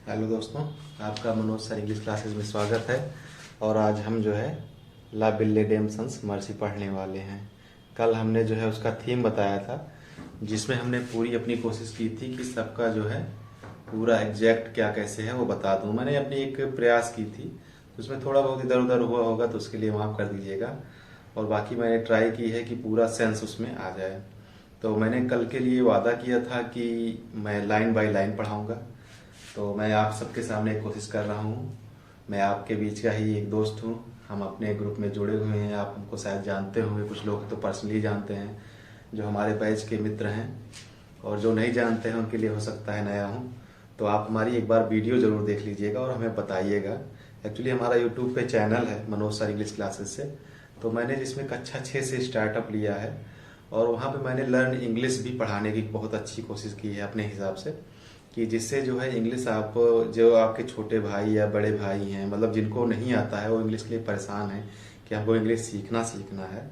Hello दोस्तों, आपका Manoj sir English classes में स्वागत है। और आज हम जो है ला बिल्ले डेम सन्स मर्सी पढ़ने वाले हैं। कल हमने जो है उसका थीम बताया था, जिसमें हमने पूरी अपनी कोशिश की थी कि सबका जो है पूरा एग्जैक्ट क्या कैसे है वो बता दूं। मैंने अपनी एक प्रयास की थी, उसमें थोड़ा बहुत इधर उधर हुआ होगा तो उसके लिए माफ़ कर दीजिएगा। और बाकी मैंने ट्राई की है कि पूरा सेंस उसमें आ जाए। तो मैंने कल के लिए वादा किया था कि मैं लाइन बाय लाइन पढ़ाऊँगा। तो मैं आप सबके सामने कोशिश कर रहा हूँ। मैं आपके बीच का ही एक दोस्त हूँ। हम अपने ग्रुप में जुड़े हुए हैं। आप हमको शायद जानते होंगे, कुछ लोग तो पर्सनली जानते हैं जो हमारे बैच के मित्र हैं, और जो नहीं जानते हैं उनके लिए हो सकता है नया हूँ। तो आप हमारी एक बार वीडियो ज़रूर देख लीजिएगा और हमें बताइएगा। एक्चुअली हमारा यूट्यूब पे चैनल है मनोज सर इंग्लिश क्लासेस से, तो मैंने जिसमें कक्षा 6 से स्टार्टअप लिया है, और वहाँ पे मैंने लर्न इंग्लिश भी पढ़ाने की बहुत अच्छी कोशिश की है अपने हिसाब से, कि जिससे जो है इंग्लिश आप जो आपके छोटे भाई या बड़े भाई हैं, मतलब जिनको नहीं आता है, वो इंग्लिश के लिए परेशान है कि हमको इंग्लिश सीखना है,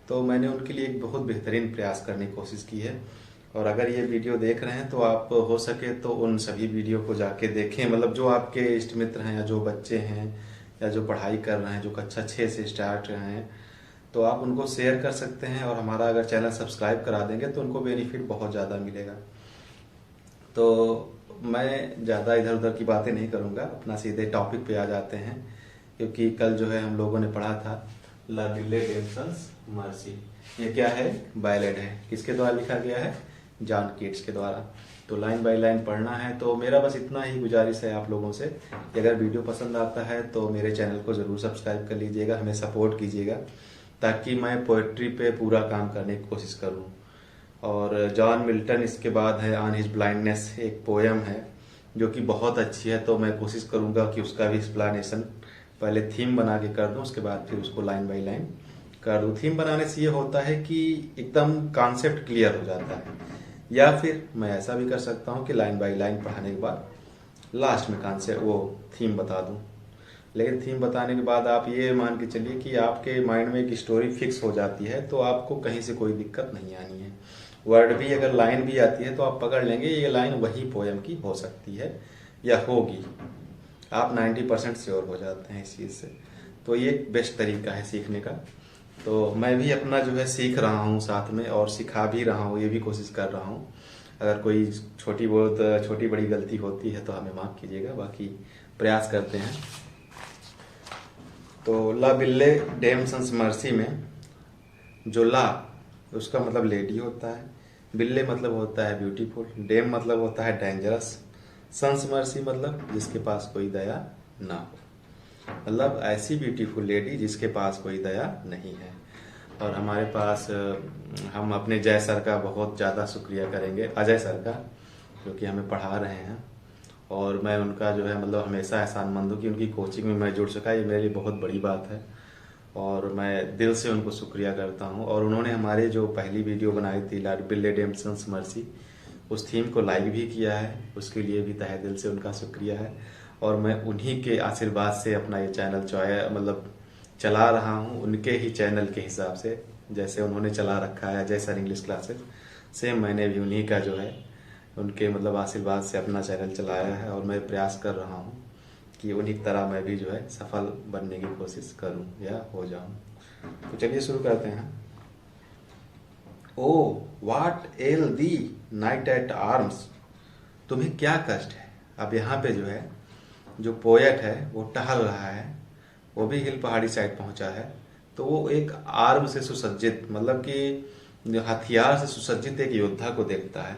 तो मैंने उनके लिए एक बहुत बेहतरीन प्रयास करने की कोशिश की है। और अगर ये वीडियो देख रहे हैं तो आप हो सके तो उन सभी वीडियो को जाके देखें, मतलब जो आपके इष्ट मित्र हैं या जो बच्चे हैं या जो पढ़ाई कर रहे हैं, जो कक्षा 6 से स्टार्ट हैं, तो आप उनको शेयर कर सकते हैं। और हमारा अगर चैनल सब्सक्राइब करा देंगे तो उनको बेनिफिट बहुत ज़्यादा मिलेगा। तो मैं ज़्यादा इधर उधर की बातें नहीं करूँगा, अपना सीधे टॉपिक पे आ जाते हैं। क्योंकि कल जो है हम लोगों ने पढ़ा था ला बिल्ले डेम सन्स मर्सी। ये क्या है? बायलेट है। किसके द्वारा लिखा गया है? जॉन कीट्स के द्वारा। तो लाइन बाय लाइन पढ़ना है। तो मेरा बस इतना ही गुजारिश है आप लोगों से कि अगर वीडियो पसंद आता है तो मेरे चैनल को ज़रूर सब्सक्राइब कर लीजिएगा, हमें सपोर्ट कीजिएगा, ताकि मैं पोएट्री पे पूरा काम करने की कोशिश करूँ। और जॉन मिल्टन इसके बाद है ऑन हिज ब्लाइंडनेस, एक पोयम है जो कि बहुत अच्छी है। तो मैं कोशिश करूंगा कि उसका भी एक्सप्लेनेशन पहले थीम बना के कर दूं, उसके बाद फिर उसको लाइन बाय लाइन कर दूं। थीम बनाने से ये होता है कि एकदम कॉन्सेप्ट क्लियर हो जाता है। या फिर मैं ऐसा भी कर सकता हूँ कि लाइन बाय लाइन पढ़ाने के बाद लास्ट में कॉन्सेप्ट वो थीम बता दूं। लेकिन थीम बताने के बाद आप ये मान के चलिए कि आपके माइंड में एक स्टोरी फिक्स हो जाती है, तो आपको कहीं से कोई दिक्कत नहीं आनी है। वर्ड भी अगर लाइन भी आती है तो आप पकड़ लेंगे ये लाइन वही पोयम की हो सकती है या होगी। आप 90% श्योर हो जाते हैं इस चीज़ से। तो ये एक बेस्ट तरीका है सीखने का। तो मैं भी अपना जो है सीख रहा हूँ साथ में, और सिखा भी रहा हूँ, ये भी कोशिश कर रहा हूँ। अगर कोई छोटी बड़ी गलती होती है तो हमें माफ़ कीजिएगा, बाकी प्रयास करते हैं। तो ला बिल्ले डेम सन्स मर्सी में जो ला, उसका मतलब लेडी होता है, बिल्ले मतलब होता है ब्यूटीफुल, डेम मतलब होता है डेंजरस, सन्स मर्सी मतलब जिसके पास कोई दया ना हो, मतलब ऐसी ब्यूटीफुल लेडी जिसके पास कोई दया नहीं है। और हमारे पास हम अपने जय सर का बहुत ज़्यादा शुक्रिया करेंगे, अजय सर का, जो कि हमें पढ़ा रहे हैं। और मैं उनका जो है मतलब हमेशा एहसानमंद हूँ कि उनकी कोचिंग में मैं जुड़ सका, ये मेरे लिए बहुत बड़ी बात है। और मैं दिल से उनको शुक्रिया करता हूँ। और उन्होंने हमारे जो पहली वीडियो बनाई थी ला बिल्ले डेम सन्स मर्सी, उस थीम को लाइक भी किया है, उसके लिए भी तहे दिल से उनका शुक्रिया है। और मैं उन्हीं के आशीर्वाद से अपना ये चैनल मतलब चला रहा हूँ, उनके ही चैनल के हिसाब से जैसे उन्होंने चला रखा है Ajay sir English classes, same मैंने भी उन्हीं का जो है उनके मतलब आशीर्वाद से अपना चैनल चलाया है। और मैं प्रयास कर रहा हूँ कि उन्हीं की तरह मैं भी जो है सफल बनने की कोशिश करूं या हो जाऊं। तो चलिए शुरू करते हैं। O what ail thee knight at arms, तुम्हें क्या कष्ट है। अब यहाँ पे जो है जो पोएट है वो टहल रहा है, वो भी हिल पहाड़ी साइड पहुंचा है। तो वो एक आर्म से सुसज्जित, मतलब कि हथियार से सुसज्जित एक योद्धा को देखता है।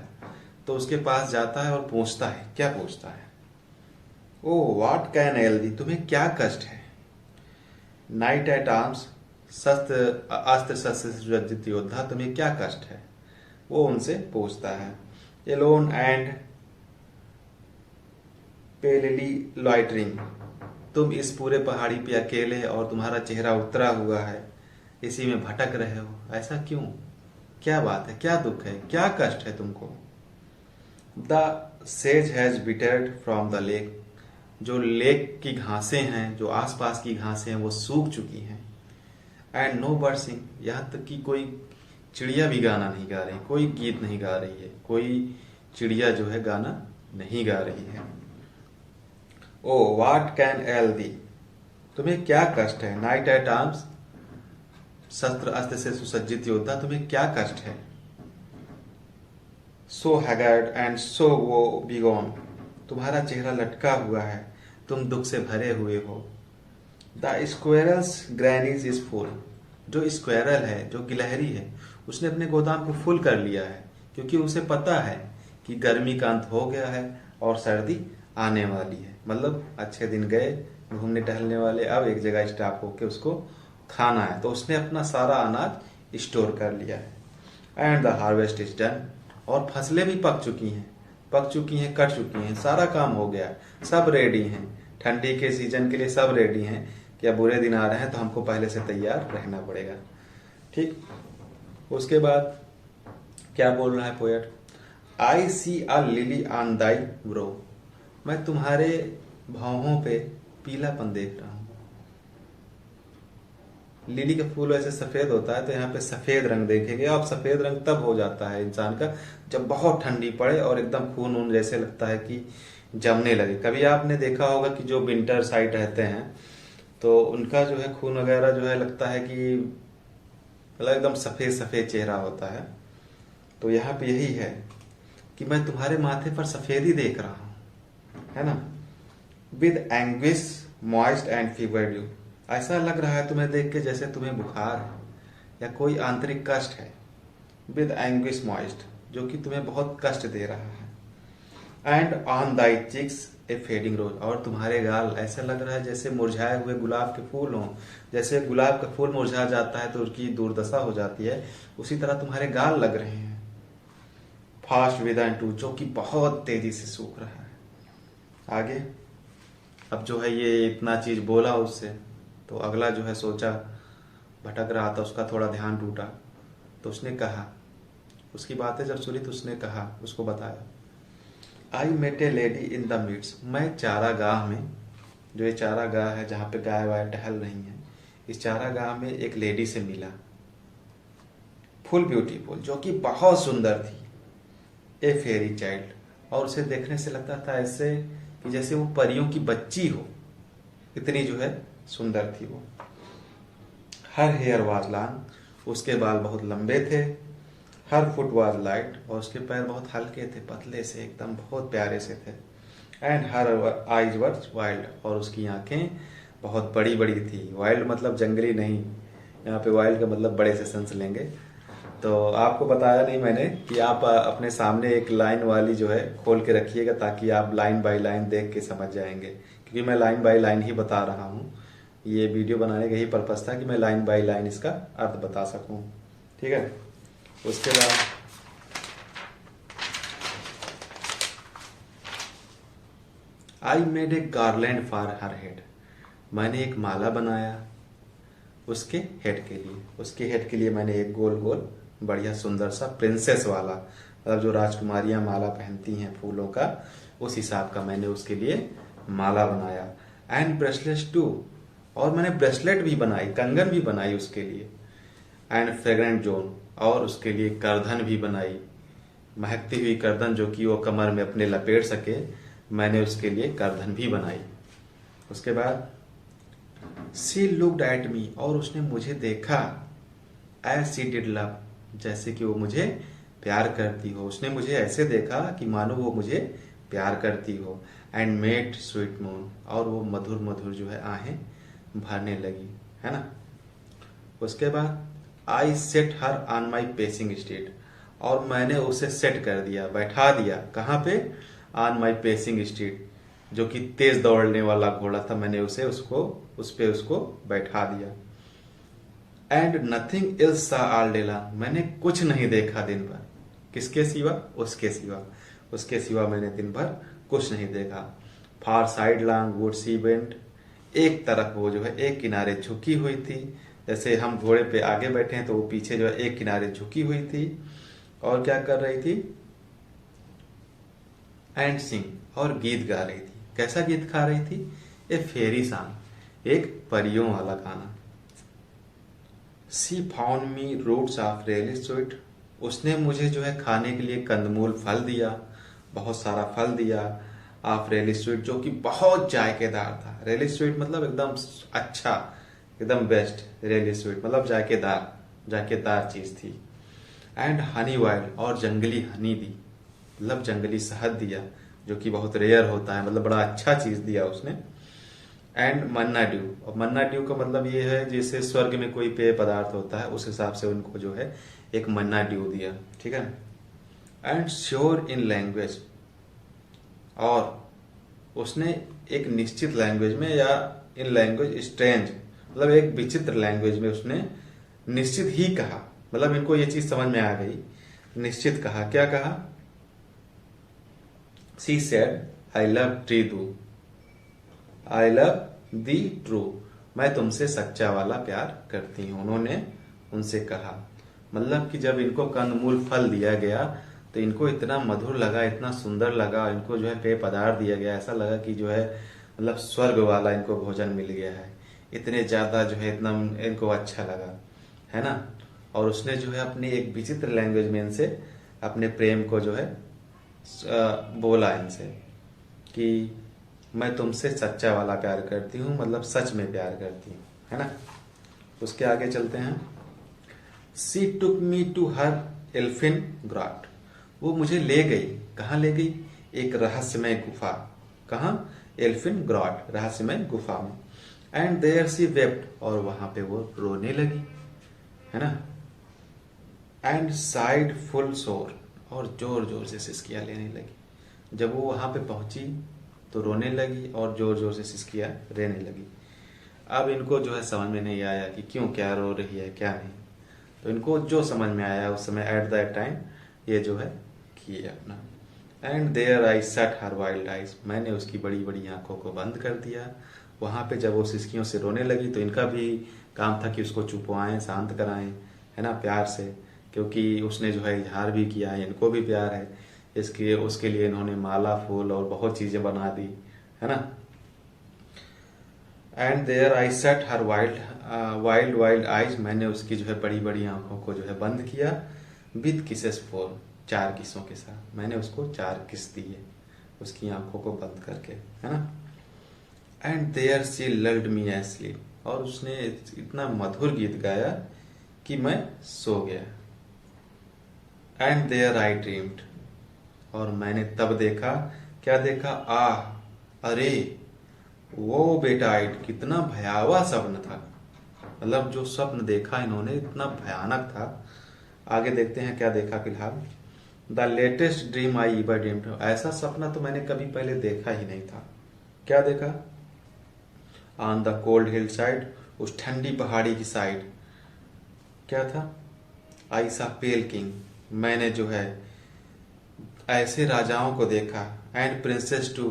तो उसके पास जाता है और पूछता है, क्या पूछता है? ओ व्हाट कैन एल दी, तुम्हें क्या कष्ट है। नाइट एट आर्म्स, अस्त्र शस्त्र से सुसज्जित योद्धा, तुम्हें क्या कष्ट है, वो उनसे पूछता है। एलोन एंड पेलिली लॉइटरिंग, तुम इस पूरे पहाड़ी पे अकेले और तुम्हारा चेहरा उतरा हुआ है, इसी में भटक रहे हो, ऐसा क्यों? क्या बात है, क्या दुख है, क्या कष्ट है तुमको? द सेज has withered from the lake, जो लेक की घासें हैं, जो आसपास की घासें हैं वो सूख चुकी हैं। एंड नो बर्ड सिंग, यहाँ तक कि कोई चिड़िया भी गाना नहीं गा रही, कोई गीत नहीं गा रही है, कोई चिड़िया जो है गाना नहीं गा रही है। ओ व्हाट कैन एल दी, तुम्हें क्या कष्ट है। नाइट एट आर्म्स, शस्त्र अस्त्र से सुसज्जित योद्धा, तुम्हें क्या कष्ट है। सो हैगर्ड एंड सो वो बिगॉन, तुम्हारा चेहरा लटका हुआ है, तुम दुख से भरे हुए हो। The squirrels grannies is full, जो स्क्वेरल है, जो गिलहरी है, उसने अपने गोदाम को फुल कर लिया है, क्योंकि उसे पता है कि गर्मी का अंत हो गया है और सर्दी आने वाली है। मतलब अच्छे दिन गए, घूमने टहलने वाले, अब एक जगह स्टॉप होके उसको खाना है, तो उसने अपना सारा अनाज स्टोर कर लिया है। And the harvest is done, और फसलें भी पक चुकी हैं, कट चुकी हैं, सारा काम हो गया, सब रेडी हैं। ठंडी के सीजन के लिए सब रेडी हैं कि अब बुरे दिन आ रहे हैं तो हमको पहले से तैयार रहना पड़ेगा। ठीक, उसके बाद क्या बोल रहा है poet. I see a lily on thy brow, मैं तुम्हारे भौहों पे पीलापन देख रहा हूं। लिली का फूल वैसे सफेद होता है, तो यहाँ पे सफेद रंग देखेंगे। अब सफेद रंग तब हो जाता है इंसान का जब बहुत ठंडी पड़े और एकदम खून ऊन जैसे लगता है कि जमने लगे। कभी आपने देखा होगा कि जो विंटर साइड रहते हैं तो उनका जो है खून वगैरह जो है लगता है कि मतलब एकदम सफेद सफेद चेहरा होता है। तो यहाँ पे यही है कि मैं तुम्हारे माथे पर सफेदी देख रहा हूं, है ना। With anguish moist and fever due, ऐसा लग रहा है तुम्हें देख के जैसे तुम्हें बुखार है या कोई आंतरिक कष्ट है। विद एंग्विश मॉइस्ट, जो कि तुम्हें बहुत कष्ट दे रहा है। And on thy cheeks a fading rose, और तुम्हारे गाल ऐसा लग रहा है जैसे मुरझाए हुए गुलाब के फूल हों। जैसे गुलाब का फूल मुरझा जाता है तो उसकी दुर्दशा हो जाती है, उसी तरह तुम्हारे गाल लग रहे हैं। फास्ट विद एंड टू, जो कि बहुत तेजी से सूख रहा है। आगे अब जो है ये इतना चीज बोला उससे, तो अगला जो है सोचा, भटक रहा था, उसका थोड़ा ध्यान टूटा, तो उसने कहा, उसकी बातें जब सुनी तो उसने कहा, उसको बताया। I met a lady in the meads, मैं चारागाह में, जो ये चारागाह है जहां पे गाय वाय टहल रही हैं, इस चारागाह में एक लेडी से मिला। फुल ब्यूटीफुल, जो कि बहुत सुंदर थी। ए फेरी चाइल्ड, और उसे देखने से लगता था ऐसे कि जैसे वो परियों की बच्ची हो, इतनी जो है सुंदर थी वो। हर हेयर वाज लॉन्ग, उसके बाल बहुत लंबे थे। हर फुट वाज लाइट, और उसके पैर बहुत हल्के थे, पतले से एकदम बहुत प्यारे से थे। And her eyes were wild, और उसकी आंखें बहुत बड़ी बड़ी थी। वाइल्ड मतलब जंगली नहीं, यहाँ पे वाइल्ड का मतलब बड़े से सेंस लेंगे। तो आपको बताया नहीं मैंने कि आप अपने सामने एक लाइन वाली जो है खोल के रखिएगा, ताकि आप लाइन बाय लाइन देख के समझ जाएंगे, क्योंकि मैं लाइन बाय लाइन ही बता रहा हूँ। ये वीडियो बनाने का ही पर्पस था कि मैं लाइन बाय लाइन इसका अर्थ बता सकूं। ठीक है, उसके बाद I made a garland for her head, मैंने एक माला बनाया उसके हेड के लिए। उसके हेड के लिए मैंने एक गोल गोल बढ़िया सुंदर सा प्रिंसेस वाला, मतलब जो राजकुमारियां माला पहनती हैं फूलों का, उस हिसाब का मैंने उसके लिए माला बनाया। एंड ब्रेसलेट टू, और मैंने ब्रेसलेट भी बनाई, कंगन भी बनाई उसके लिए। एंड फ्रेग्रेंट जोन, और उसके लिए करधन भी बनाई, महकती हुई करधन जो कि वो कमर में अपने लपेट सके, मैंने उसके लिए करधन भी बनाई। उसके बाद शी लुक्ड एट मी, और उसने मुझे देखा। एज शी डिड लव, जैसे कि वो मुझे प्यार करती हो। उसने मुझे ऐसे देखा कि मानो वो मुझे प्यार करती हो। एंड मेड स्वीट मून, और वो मधुर मधुर जो है आहें भरने लगी, है ना। उसके बाद I set her on my pacing steed, और मैंने उसे सेट कर दिया, बैठा दिया। कहाँ पे? ऑन माई पेसिंग स्टेट, जो कि तेज दौड़ने वाला घोड़ा था, मैंने उस पे उसको बैठा दिया। एंड नथिंग एल्स सा ऑल डे लॉन्ग, मैंने कुछ नहीं देखा दिन भर। किसके सिवा? उसके सिवा। उसके सिवा मैंने दिन भर कुछ नहीं देखा। फार side long would see bent, एक तरफ वो जो है एक किनारे झुकी हुई थी, जैसे हम घोड़े पे आगे बैठे हैं तो वो पीछे जो है एक किनारे झुकी हुई थी। और क्या कर रही थी? एंड सिंग, और गीत गा रही थी। कैसा गीत गा रही थी? ए फेरी सॉन्ग, एक परियों वाला गाना। She found me roots of relish sweet, उसने मुझे जो है खाने के लिए कंदमूल फल दिया, बहुत सारा फल दिया। ऑफ रेली स्वीट, जो कि बहुत जायकेदार था। रेली स्वीट मतलब एकदम अच्छा, एकदम बेस्ट। रेली स्वीट मतलब जायकेदार, जायकेदार चीज थी। एंड हनी वाइल्ड, और जंगली हनी दी, मतलब जंगली शहद दिया, जो कि बहुत रेयर होता है, मतलब बड़ा अच्छा चीज दिया उसने। एंड मन्ना ड्यू, और मन्ना ड्यू का मतलब ये है जैसे स्वर्ग में कोई पेय पदार्थ होता है, उस हिसाब से उनको जो है एक मन्ना ड्यू दिया, ठीक है। एंड श्योर इन लैंग्वेज, और उसने एक निश्चित लैंग्वेज में, या इन लैंग्वेज स्ट्रेंज, मतलब एक विचित्र लैंग्वेज में उसने निश्चित ही कहा, मतलब इनको ये चीज समझ में आ गई। निश्चित कहा, क्या कहा? She said I love true, I love the true, मैं तुमसे सच्चा वाला प्यार करती हूं, उन्होंने उनसे कहा। मतलब कि जब इनको कंदमूल फल दिया गया तो इनको इतना मधुर लगा, इतना सुंदर लगा, इनको जो है पेय पदार्थ दिया गया, ऐसा लगा कि जो है मतलब स्वर्ग वाला इनको भोजन मिल गया है, इतने ज्यादा जो है इतना इनको अच्छा लगा, है ना। और उसने जो है अपनी एक विचित्र लैंग्वेज में इनसे अपने प्रेम को जो है बोला इनसे कि मैं तुमसे सच्चा वाला प्यार करती हूँ, मतलब सच में प्यार करती हूँ, है ना। उसके आगे चलते हैं। सी टुक मी टू हर एल्फिन ग्रॉट, वो मुझे ले गई, कहाँ ले गई? एक रहस्यमय गुफा, कहाँ? एल्फिन ग्रॉट, रहस्यमय गुफा में। एंड देयर सी वेप्ट, और वहां पे वो रोने लगी, है ना। एंड साइड फुल शोर, और जोर जोर से सिसकियां लेने लगी। जब वो वहां पे पहुंची तो रोने लगी और जोर जोर से सिसकियां लेने लगी। अब इनको जो है समझ में नहीं आया कि क्यों, क्या रो रही है, क्या नहीं। तो इनको जो समझ में आया उस समय एट दैट टाइम ये जो है किए अपना। And there I set her wild eyes, मैंने उसकी बड़ी बड़ी आंखों को बंद कर दिया। वहां पे जब वो सिसकियों से रोने लगी तो इनका भी काम था कि उसको चुपवाएं, शांत कराएं, है ना, प्यार से, क्योंकि उसने जो है इजहार भी किया है, इनको भी प्यार है, इसके उसके लिए इन्होंने माला, फूल और बहुत चीजें बना दी, है ना। And there I set her wild wild eyes, मैंने उसकी जो है बड़ी बड़ी आंखों को जो है बंद किया। विद किसेस फोर, 4 किसों के साथ मैंने उसको 4 किस दिए, उसकी आंखों को बंद करके, है ना। And there she lulled me asleep, और उसने इतना मधुर गीत गाया कि मैं सो गया। एंड देयर आई ड्रीम्ड, और मैंने तब देखा, क्या देखा? अरे वो बेटाइट, कितना भयावह स्वप्न था, मतलब जो स्वप्न देखा इन्होंने इतना भयानक था। आगे देखते हैं क्या देखा फिलहाल। The latest dream I ever dreamed, ऐसा सपना तो मैंने कभी पहले देखा ही नहीं था। क्या देखा? On the cold hill side, उस ठंडी पहाड़ी की साइड, क्या था? आई सा पेल किंग, मैंने जो है ऐसे राजाओं को देखा, एंड प्रिंसेस टू,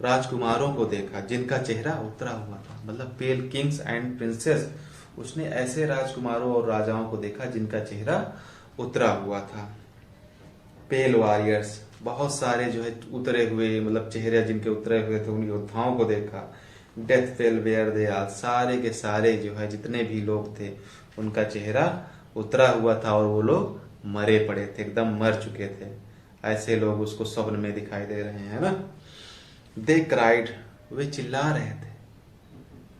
राजकुमारों को देखा जिनका चेहरा उतरा हुआ था, मतलब पेल किंग्स एंड प्रिंसेस, उसने ऐसे राजकुमारों और राजाओं को देखा जिनका चेहरा उतरा हुआ था। पेल वॉरियर्स, बहुत सारे जो है उतरे हुए, मतलब चेहरे जिनके उतरे हुए थे, उन योद्धाओं को देखा। Death pale were they all, सारे के सारे जो है जितने भी लोग थे उनका चेहरा उतरा हुआ था और वो लोग मरे पड़े थे, एकदम मर चुके थे। ऐसे लोग उसको स्वप्न में दिखाई दे रहे हैं ना। दे क्राइड, वे चिल्ला रहे थे,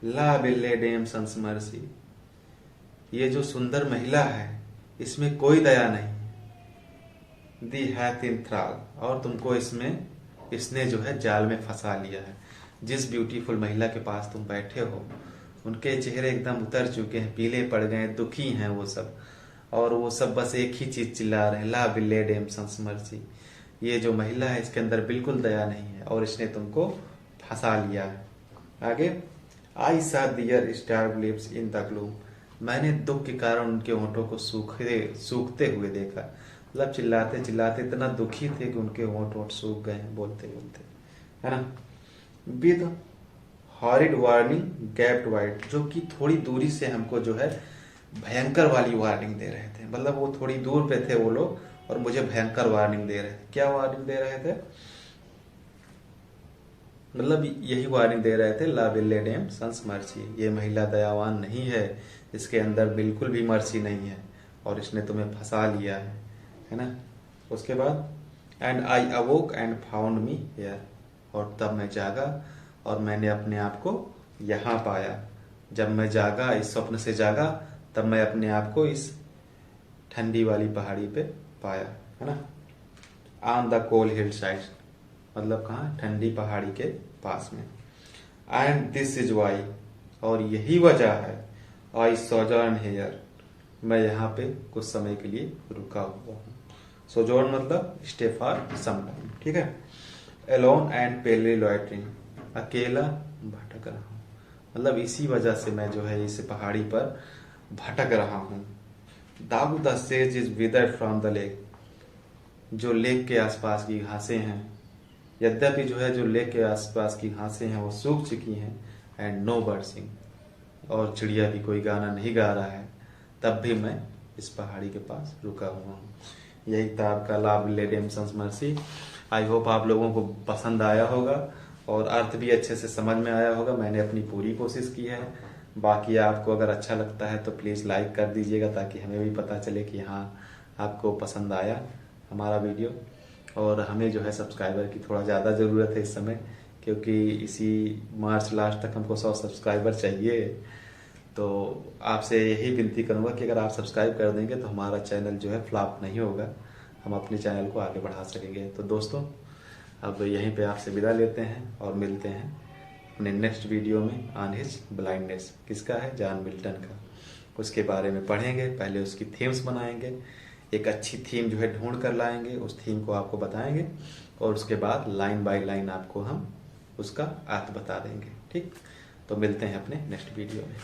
ला बिल्ले डेम सन्स मर्सी, ये जो सुंदर महिला है इसमें कोई दया नहीं। दी हैथ इन थ्राल, और तुमको इसने जो है जाल में फंसा लिया है। जिस ब्यूटीफुल महिला के पास तुम बैठे हो उनके चेहरे एकदम उतर चुके हैं, पीले पड़ गए, दुखी हैं वो सब, और वो सब बस एक ही चीज चिल्ला रहे हैं, ला बिल्ले डेम सन्स मर्सी, ये जो महिला है इसके अंदर बिल्कुल दया नहीं है और इसने तुमको फंसा लिया है। आगे, I saw their starved lips in the gloom, मैंने दुख के कारण उनके होंठों को सूखते हुए देखा, मतलब चिल्लाते चिल्लाते इतना दुखी थे कि उनके होंठ सूख गए हैं बोलते बोलते, है ना। With horrid warning gapped wide, जो कि थोड़ी दूरी से हमको जो है भयंकर वाली वार्निंग दे रहे थे, मतलब वो थोड़ी दूर पे थे वो लोग और मुझे भयंकर वार्निंग दे रहे थे। क्या वार्निंग दे रहे थे? मतलब यही वार्निंग दे रहे थे, ला बिल्ले डेम सन्स मर्सी, ये महिला दयावान नहीं है, इसके अंदर बिल्कुल भी मर्सी नहीं है और इसने तुम्हें फंसा लिया है ना। उसके बाद and I अवोक and found me here, और तब मैं जागा और मैंने अपने आप को यहाँ पाया। जब मैं जागा, इस स्वप्न से जागा, तब मैं अपने आप को इस ठंडी वाली पहाड़ी पे पाया, है ना। On the cold hill side, मतलब कहाँ, ठंडी पहाड़ी के पास में। एंड दिस इज वाई, और यही वजह है, आई सोजर्न हियर, मैं यहाँ पे कुछ समय के लिए रुका हुआ हूँ। सोजर्न मतलब स्टे फॉर सम टाइम, ठीक है। एलोन एंड पेली लॉइटरिंग, अकेला भटक रहा हूँ, मतलब इसी वजह से मैं जो है इस पहाड़ी पर भटक रहा हूँ। दाऊ द सेज is withered from the lake, जो लेक के आसपास की घासें हैं, यद्यपि जो है जो लेक के आसपास की घासें हैं वो सूख चुकी हैं। एंड नो बर्ड सिंग, और चिड़िया भी कोई गाना नहीं गा रहा है, तब भी मैं इस पहाड़ी के पास रुका हुआ हूँ। यही था आपका ला विल्ले डेमसन्स मर्सी। आई होप आप लोगों को पसंद आया होगा और अर्थ भी अच्छे से समझ में आया होगा। मैंने अपनी पूरी कोशिश की है। बाकी आपको अगर अच्छा लगता है तो प्लीज़ लाइक कर दीजिएगा, ताकि हमें भी पता चले कि हाँ आपको पसंद आया हमारा वीडियो। और हमें जो है सब्सक्राइबर की थोड़ा ज़्यादा ज़रूरत है इस समय, क्योंकि इसी मार्च लास्ट तक हमको 100 सब्सक्राइबर चाहिए। तो आपसे यही विनती करूंगा कि अगर आप सब्सक्राइब कर देंगे तो हमारा चैनल जो है फ्लॉप नहीं होगा, हम अपने चैनल को आगे बढ़ा सकेंगे। तो दोस्तों अब यहीं पे आपसे विदा लेते हैं और मिलते हैं अपने नेक्स्ट वीडियो में ऑन हिज ब्लाइंडनेस। किसका है? जॉन मिल्टन का। उसके बारे में पढ़ेंगे, पहले उसकी थीम्स बनाएंगे, एक अच्छी थीम जो है ढूंढ कर लाएंगे, उस थीम को आपको बताएंगे और उसके बाद लाइन बाय लाइन आपको हम उसका अर्थ बता देंगे। ठीक, तो मिलते हैं अपने नेक्स्ट वीडियो में।